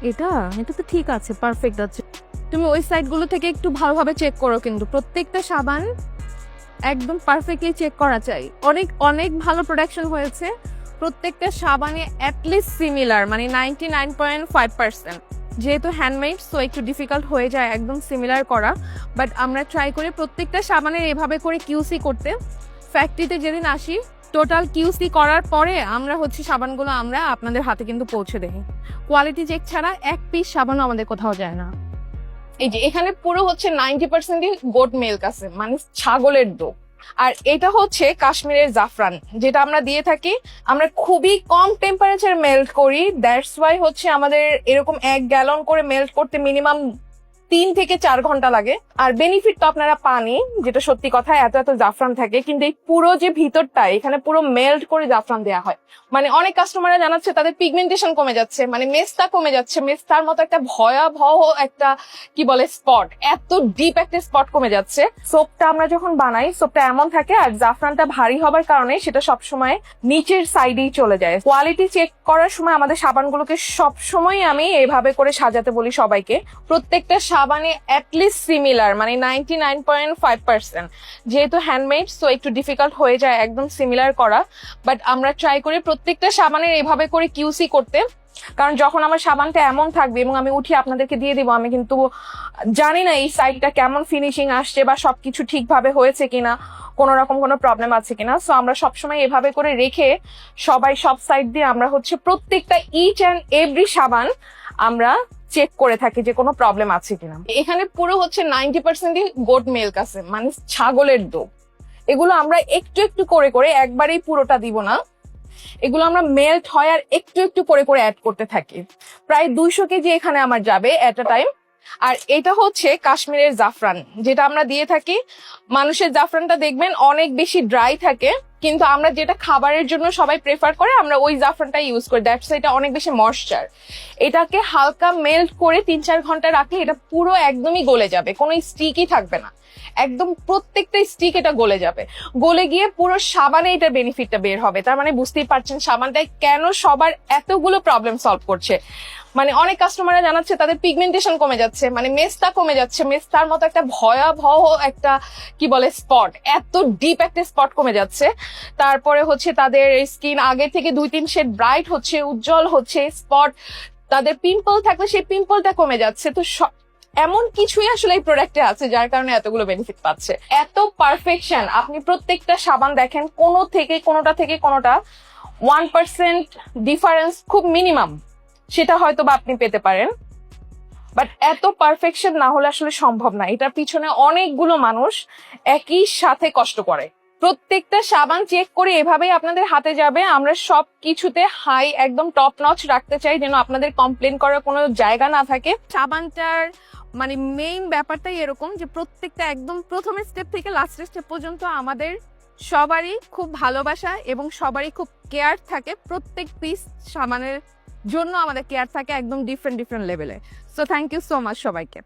এটা এটা তো ঠিক আছে, পারফেক্ট আছে। তুমি ওই সাইটগুলো থেকে একটু ভালোভাবে চেক করো, কিন্তু প্রত্যেকটা সাবান একদম পারফেক্টলি চেক করা চাই। অনেক অনেক ভালো প্রোডাকশন হয়েছে, প্রত্যেকটা সাবানে অ্যাটলিস্ট সিমিলার, মানে 99.5%। যেহেতু হ্যান্ডমেড, সো একটু ডিফিকাল্ট হয়ে যায় একদম সিমিলার করা, বাট আমরা ট্রাই করি প্রত্যেকটা সাবানের এভাবে করে কিউসি করতে। ফ্যাক্টরিতে যেদিন আসি, টোটাল কিউসি করার পরে আমরা সাবানগুলো আমরা আপনাদের হাতে কিন্তু পৌঁছে দেই। কোয়ালিটি চেক ছাড়া এক পিস সাবানও আমাদের কোথাও যায় না। এই যে এখানে পুরো 90%ই গোট মিল্ক আছে, মানে ছাগলের দুধ। আর এটা কাশ্মীরের জাফরান, যেটা আমরা দিয়ে থাকি। আমরা খুবই কম টেম্পারেচার মেল্ট করি, দ্যাটস ওয়াই আমাদের এরকম 1 গ্যালন করে মেল্ট করতে মিনিমাম 3 থেকে 4 ঘন্টা লাগে। আর বেনিফিট তো আপনারা পানি, যেটা সত্যি কথা, এত এত জাফরান থাকে, কিন্তু এই পুরো যে ভিতরটা এখানে পুরো মেল্ট করে জাফরান দেওয়া হয়। মানে অনেক কাস্টমাররা জানাচ্ছে তাদের পিগমেন্টেশন কমে যাচ্ছে, মানে মেস্তা কমে যাচ্ছে। মেস্তার মতো একটা ভয়াবহ একটা কি বলে স্পট, এত ডিপ একটা স্পট কমে যাচ্ছে। সোপটা আমরা যখন বানাই, সোপটা এমন থাকে, আর জাফরানটা ভারী হবার কারণে সেটা সবসময় নিচের সাইডেই চলে যায়। কোয়ালিটি চেক করার সময় আমাদের সাবানগুলোকে সবসময় আমি এইভাবে করে সাজাতে বলি সবাইকে। প্রত্যেকটা সাবানে অ্যাটলিস্ট সিমিলার, মানে 99.5%। যেহেতু হ্যান্ডমেড, সো একটু ডিফিকাল্ট হয়ে যায় একদম সিমিলার করা, বাট আমরা ট্রাই করি প্রত্যেকটা সাবানের এভাবে করে কিউসি করতে। কারণ যখন আমার সাবানটা এমন থাকবে এবং আমি উঠিয়ে আপনাদেরকে দিয়ে দিব, আমি কিন্তু জানি না এই সাইডটা কেমন ফিনিশিং আসছে বা সবকিছু ঠিকভাবে হয়েছে কিনা, কোনো রকম কোনো প্রবলেম আছে কিনা। সো আমরা সবসময় এভাবে করে রেখে সবাই সব সাইড দিয়ে আমরা প্রত্যেকটা ইচ অ্যান্ড এভরি সাবান আমরা চেক করে থাকি যে কোনো প্রবলেম আছে কিনা। এখানে পুরো 90%ই গোট মিল্ক আছে, মানে ছাগলের দুধ। এগুলো আমরা একটু একটু করে করে, একবারেই পুরোটা দিব না, এগুলো আমরা মেল্ট হয় আর একটু একটু করে করে অ্যাড করতে থাকি। প্রায় 200 কেজি এখানে আমার যাবে এট আ টাইম। আর এটা কাশ্মীরের জাফরান, যেটা আমরা দিয়ে থাকি। মানুষের জাফরানটা দেখবেন অনেক বেশি ড্রাই থাকে, কিন্তু আমরা যেটা খাবারের জন্য সবাই প্রেফার করে, আমরা ওই জাফরানটা ইউজ করি। দ্যাটস এটা অনেক বেশি ময়েশ্চার। এটাকে হালকা মেল্ট করে 3-4 ঘন্টা রাখলে এটা পুরো একদমই গলে যাবে, কোনো স্টিকই থাকবে না। একদম প্রত্যেকটা স্টিক এটা গলে যাবে, গলে গিয়ে পুরো সাবানে এটা বেনিফিটটা বের হবে। তার মানে বুঝতেই পারছেন সাবানটাই কেন সবার এতগুলো প্রবলেম সলভ করছে। মানে অনেক কাস্টমাররা জানাচ্ছে তাদের পিগমেন্টেশন কমে যাচ্ছে, মানে মেস্তা কমে যাচ্ছে। মেস্তার মতো একটা ভয়াবহ একটা কি বলে স্পট, এত ডিপ একটা স্পট কমে যাচ্ছে। তারপরে তাদের স্কিন আগে থেকে 2-3 শেড ব্রাইট হচ্ছে, উজ্জ্বল হচ্ছে। স্পট, তাদের পিম্পল থাকলে সেই পিম্পলটা কমে যাচ্ছে। তো এমন কিছুই আসলে এই প্রোডাক্টে আছে যার কারণে এতগুলো বেনিফিট পাচ্ছে। এত পারফেকশন, আপনি প্রত্যেকটা সাবান দেখেন, কোনোটা থেকে কোনোটা 1% ডিফারেন্স খুব মিনিমাম, সেটা হয়তো বা আপনি পেতে পারেন, বাট এত পারফেকশন না হলে আসলে সম্ভব না। এটার পিছনে অনেকগুলো মানুষ একই সাথে কষ্ট করে। প্রত্যেকটা সাবান চেক করে এভাবেই আপনাদের হাতে যাবে। আমরা সব কিছুতে হাই, একদম টপ নচ রাখতে চাই, যেন আপনাদের কমপ্লেন করার কোনো জায়গা না থাকে। সাবানটার মানে মেইন ব্যাপারটাই এরকম যে প্রত্যেকটা একদম প্রথমের স্টেপ থেকে লাস্টের স্টেপ পর্যন্ত আমাদের সবারই খুব ভালোবাসা এবং সবারই খুব কেয়ার থাকে। প্রত্যেক পিস সাবানের জন্য আমাদের কেয়ার থাকে একদম ডিফারেন্ট লেভেলে। So thank you so much সবাইকে।